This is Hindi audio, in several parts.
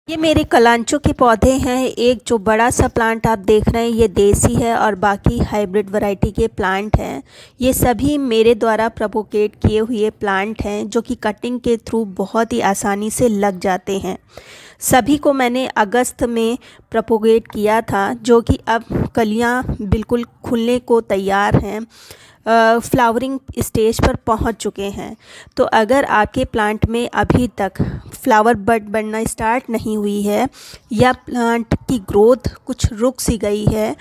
ये मेरे कलांचो के पौधे हैं। एक जो बड़ा सा प्लांट आप देख रहे हैं ये देसी है और बाकी हाइब्रिड वैरायटी के प्लांट हैं। ये सभी मेरे द्वारा प्रोपोगेट किए हुए प्लांट हैं जो कि कटिंग के थ्रू बहुत ही आसानी से लग जाते हैं। सभी को मैंने अगस्त में प्रोपोगेट किया था जो कि अब कलियां बिल्कुल खुलने को तैयार हैं, फ्लावरिंग स्टेज पर पहुंच चुके हैं। तो अगर आपके प्लांट में अभी तक फ्लावर बड बनना स्टार्ट नहीं हुई है या प्लांट की ग्रोथ कुछ रुक सी गई है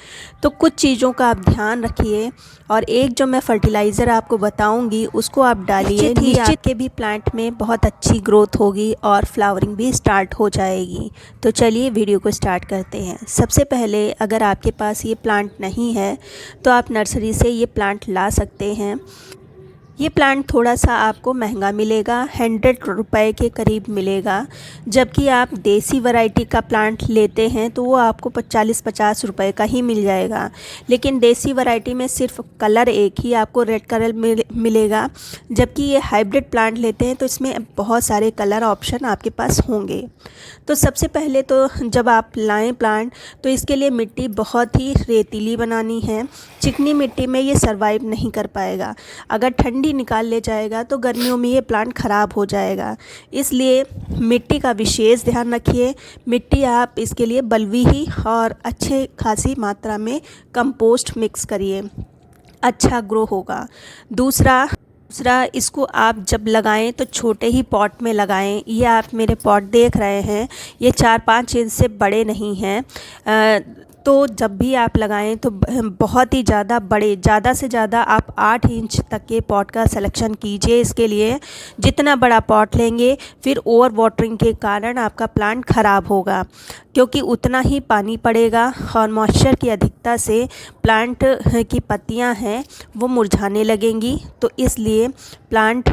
तो कुछ चीज़ों का आप ध्यान रखिए। और एक जो मैं फर्टिलाइज़र आपको बताऊंगी उसको आप डालिए, निश्चित के भी प्लांट में बहुत अच्छी ग्रोथ होगी और फ्लावरिंग भी स्टार्ट हो जाएगी। तो चलिए वीडियो को स्टार्ट करते हैं। सबसे पहले अगर आपके पास ये प्लांट नहीं है तो आप नर्सरी से ये प्लांट ला सकते हैं। ये प्लांट थोड़ा सा आपको महंगा मिलेगा, 100 रुपए के करीब मिलेगा, जबकि आप देसी वैरायटी का प्लांट लेते हैं तो वो आपको 40-50 रुपए का ही मिल जाएगा। लेकिन देसी वैरायटी में सिर्फ कलर एक ही आपको रेड कलर मिलेगा, जबकि ये हाइब्रिड प्लांट लेते हैं तो इसमें बहुत सारे कलर ऑप्शन आपके पास होंगे। तो सबसे पहले तो जब आप लाएं प्लांट तो इसके लिए मिट्टी बहुत ही रेतीली बनानी है। चिकनी मिट्टी में ये सर्वाइव नहीं कर पाएगा। अगर ठंडी निकाल ले जाएगा तो गर्मियों में ये प्लांट ख़राब हो जाएगा। इसलिए मिट्टी का विशेष ध्यान रखिए। मिट्टी आप इसके लिए बलुई ही और अच्छे खासी मात्रा में कंपोस्ट मिक्स करिए, अच्छा ग्रो होगा। दूसरा इसको आप जब लगाएं तो छोटे ही पॉट में लगाएं। ये आप मेरे पॉट देख रहे हैं, ये 4-5 इंच से बड़े नहीं हैं। तो जब भी आप लगाएं तो बहुत ही ज़्यादा बड़े, ज़्यादा से ज़्यादा आप 8 इंच तक के पॉट का सिलेक्शन कीजिए। इसके लिए जितना बड़ा पॉट लेंगे फिर ओवर वाटरिंग के कारण आपका प्लांट ख़राब होगा, क्योंकि उतना ही पानी पड़ेगा और मॉइस्चर की अधिकता से प्लांट की पत्तियां हैं वो मुरझाने लगेंगी। तो इसलिए प्लांट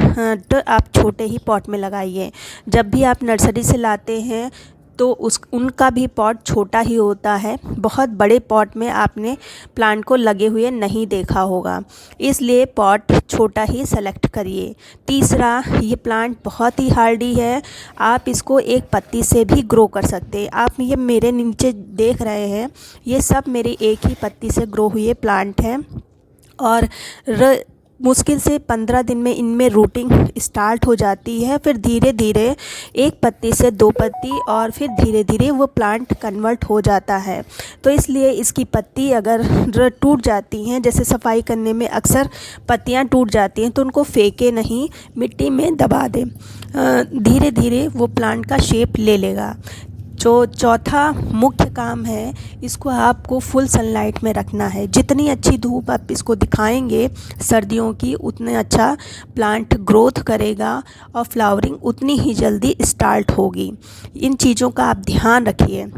आप छोटे ही पॉट में लगाइए। जब भी आप नर्सरी से लाते हैं तो उनका भी पॉट छोटा ही होता है। बहुत बड़े पॉट में आपने प्लांट को लगे हुए नहीं देखा होगा, इसलिए पॉट छोटा ही सेलेक्ट करिए। तीसरा, ये प्लांट बहुत ही हार्डी है। आप इसको एक पत्ती से भी ग्रो कर सकते हैं। आप ये मेरे नीचे देख रहे हैं, ये सब मेरे एक ही पत्ती से ग्रो हुए प्लांट हैं और मुश्किल से 15 दिन में इनमें रूटिंग स्टार्ट हो जाती है। फिर धीरे धीरे एक पत्ती से 2 पत्ती और फिर धीरे धीरे वो प्लांट कन्वर्ट हो जाता है। तो इसलिए इसकी पत्ती अगर टूट जाती हैं, जैसे सफाई करने में अक्सर पत्तियां टूट जाती हैं, तो उनको फेंके नहीं, मिट्टी में दबा दें। धीरे धीरे वो प्लांट का शेप ले लेगा। जो चौथा मुख्य काम है, इसको आपको फुल सनलाइट में रखना है। जितनी अच्छी धूप आप इसको दिखाएंगे सर्दियों की, उतने अच्छा प्लांट ग्रोथ करेगा और फ्लावरिंग उतनी ही जल्दी स्टार्ट होगी। इन चीज़ों का आप ध्यान रखिए।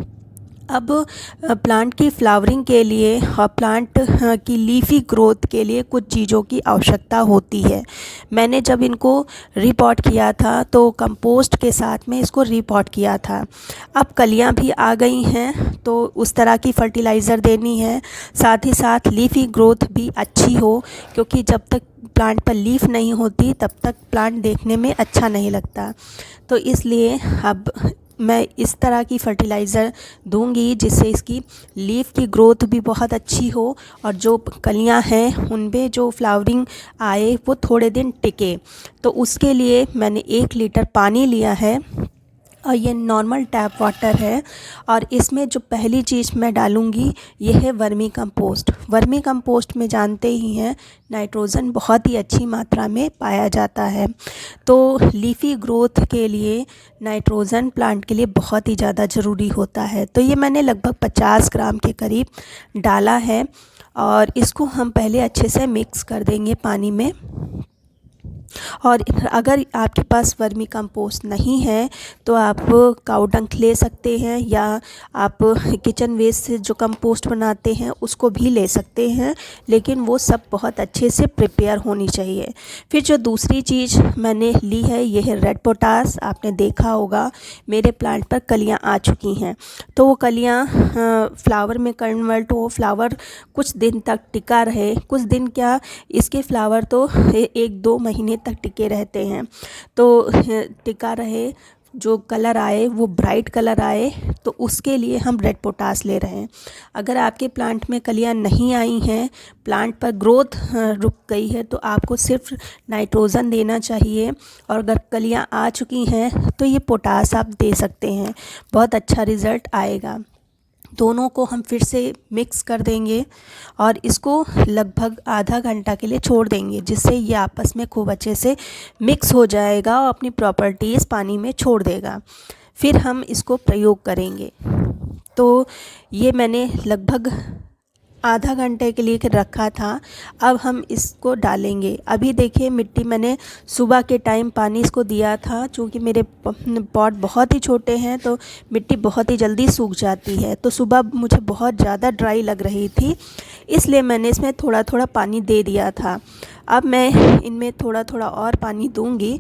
अब प्लांट की फ्लावरिंग के लिए और प्लांट की लीफी ग्रोथ के लिए कुछ चीज़ों की आवश्यकता होती है। मैंने जब इनको रिपॉट किया था तो कंपोस्ट के साथ में इसको रिपॉट किया था। अब कलियां भी आ गई हैं तो उस तरह की फर्टिलाइज़र देनी है। साथ ही साथ लीफी ग्रोथ भी अच्छी हो, क्योंकि जब तक प्लांट पर लीफ नहीं होती तब तक प्लांट देखने में अच्छा नहीं लगता। तो इसलिए अब मैं इस तरह की फर्टिलाइज़र दूंगी जिससे इसकी लीफ की ग्रोथ भी बहुत अच्छी हो और जो कलियां हैं उनमें जो फ्लावरिंग आए वो थोड़े दिन टिके। तो उसके लिए मैंने 1 लीटर पानी लिया है और ये नॉर्मल टैप वाटर है। और इसमें जो पहली चीज़ मैं डालूँगी ये है वर्मी कंपोस्ट। वर्मी कंपोस्ट में जानते ही हैं नाइट्रोजन बहुत ही अच्छी मात्रा में पाया जाता है। तो लीफी ग्रोथ के लिए नाइट्रोजन प्लांट के लिए बहुत ही ज़्यादा ज़रूरी होता है। तो ये मैंने लगभग 50 ग्राम के करीब डाला है और इसको हम पहले अच्छे से मिक्स कर देंगे पानी में। और अगर आपके पास वर्मी कंपोस्ट नहीं है तो आप काऊ डंक ले सकते हैं या आप किचन वेस्ट से जो कंपोस्ट बनाते हैं उसको भी ले सकते हैं, लेकिन वो सब बहुत अच्छे से प्रिपेयर होनी चाहिए। फिर जो दूसरी चीज़ मैंने ली है ये है रेड पोटास। आपने देखा होगा मेरे प्लांट पर कलियां आ चुकी हैं, तो वो कलियां फ्लावर में कन्वर्ट हो, फ्लावर कुछ दिन तक टिका रहे। कुछ दिन क्या, इसके फ्लावर तो 1-2 महीने तक टिके रहते हैं। तो टिका रहे, जो कलर आए वो ब्राइट कलर आए, तो उसके लिए हम रेड पोटास ले रहे हैं। अगर आपके प्लांट में कलियां नहीं आई हैं, प्लांट पर ग्रोथ रुक गई है, तो आपको सिर्फ नाइट्रोजन देना चाहिए। और अगर कलियां आ चुकी हैं तो ये पोटास आप दे सकते हैं, बहुत अच्छा रिज़ल्ट आएगा। दोनों को हम फिर से मिक्स कर देंगे और इसको लगभग आधा घंटा के लिए छोड़ देंगे, जिससे ये आपस में खूब अच्छे से मिक्स हो जाएगा और अपनी प्रॉपर्टीज़ पानी में छोड़ देगा। फिर हम इसको प्रयोग करेंगे। तो ये मैंने लगभग आधा घंटे के लिए रखा था। अब हम इसको डालेंगे। अभी देखिए मिट्टी मैंने सुबह के टाइम पानी इसको दिया था, चूँकि मेरे पॉट बहुत ही छोटे हैं तो मिट्टी बहुत ही जल्दी सूख जाती है। तो सुबह मुझे बहुत ज़्यादा ड्राई लग रही थी, इसलिए मैंने इसमें थोड़ा थोड़ा पानी दे दिया था। अब मैं इनमें थोड़ा थोड़ा और पानी दूंगी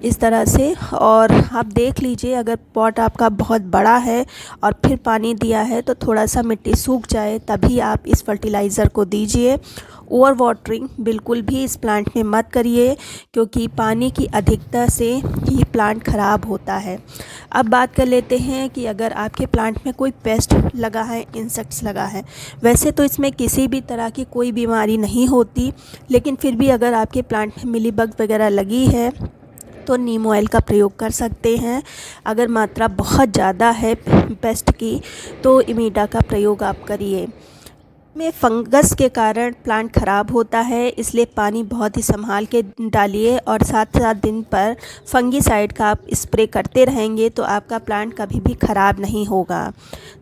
इस तरह से। और आप देख लीजिए, अगर पॉट आपका बहुत बड़ा है और फिर पानी दिया है तो थोड़ा सा मिट्टी सूख जाए तभी आप इस फर्टिलाइज़र को दीजिए। ओवर वाटरिंग बिल्कुल भी इस प्लांट में मत करिए, क्योंकि पानी की अधिकता से ये प्लांट ख़राब होता है। अब बात कर लेते हैं कि अगर आपके प्लांट में कोई पेस्ट लगा है, इंसेक्ट्स लगा है, वैसे तो इसमें किसी भी तरह की कोई बीमारी नहीं होती, लेकिन फिर भी अगर आपके प्लांट में मिलीबग वगैरह लगी है तो नीम ऑयल का प्रयोग कर सकते हैं। अगर मात्रा बहुत ज़्यादा है पेस्ट की तो इमीडा का प्रयोग आप करिए। में फंगस के कारण प्लांट ख़राब होता है, इसलिए पानी बहुत ही संभाल के डालिए और 7-7 दिन पर फंगीसाइड का आप स्प्रे करते रहेंगे तो आपका प्लांट कभी भी ख़राब नहीं होगा।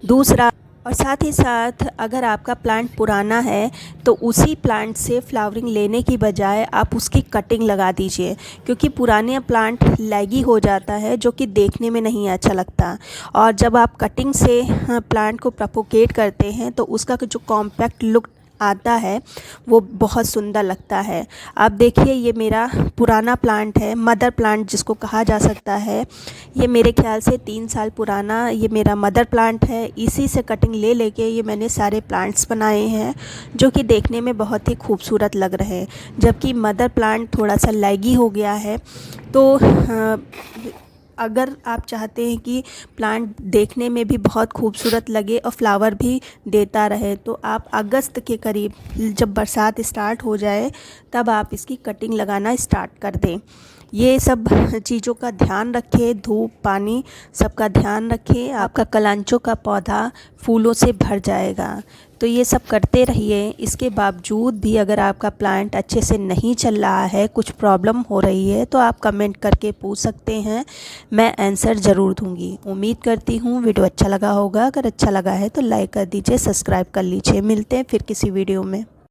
दूसरा, और साथ ही साथ अगर आपका प्लांट पुराना है तो उसी प्लांट से फ्लावरिंग लेने की बजाय आप उसकी कटिंग लगा दीजिए, क्योंकि पुराने प्लांट लैगी हो जाता है जो कि देखने में नहीं अच्छा लगता। और जब आप कटिंग से प्लांट को प्रोपोगेट करते हैं तो उसका जो कॉम्पैक्ट लुक आता है वो बहुत सुंदर लगता है। आप देखिए, ये मेरा पुराना प्लांट है, मदर प्लांट जिसको कहा जा सकता है। ये मेरे ख्याल से 3 साल पुराना ये मेरा मदर प्लांट है। इसी से कटिंग ले लेके ये मैंने सारे प्लांट्स बनाए हैं, जो कि देखने में बहुत ही खूबसूरत लग रहे हैं। जबकि मदर प्लांट थोड़ा सा लैगी हो गया है। तो अगर आप चाहते हैं कि प्लांट देखने में भी बहुत खूबसूरत लगे और फ्लावर भी देता रहे, तो आप अगस्त के करीब, जब बरसात स्टार्ट हो जाए, तब आप इसकी कटिंग लगाना स्टार्ट कर दें। ये सब चीज़ों का ध्यान रखें, धूप पानी सबका ध्यान रखें, आपका कलांचो का पौधा फूलों से भर जाएगा। तो ये सब करते रहिए। इसके बावजूद भी अगर आपका प्लांट अच्छे से नहीं चल रहा है, कुछ प्रॉब्लम हो रही है, तो आप कमेंट करके पूछ सकते हैं, मैं आंसर ज़रूर दूंगी। उम्मीद करती हूँ वीडियो अच्छा लगा होगा। अगर अच्छा लगा है तो लाइक कर दीजिए, सब्सक्राइब कर लीजिए। मिलते हैं फिर किसी वीडियो में।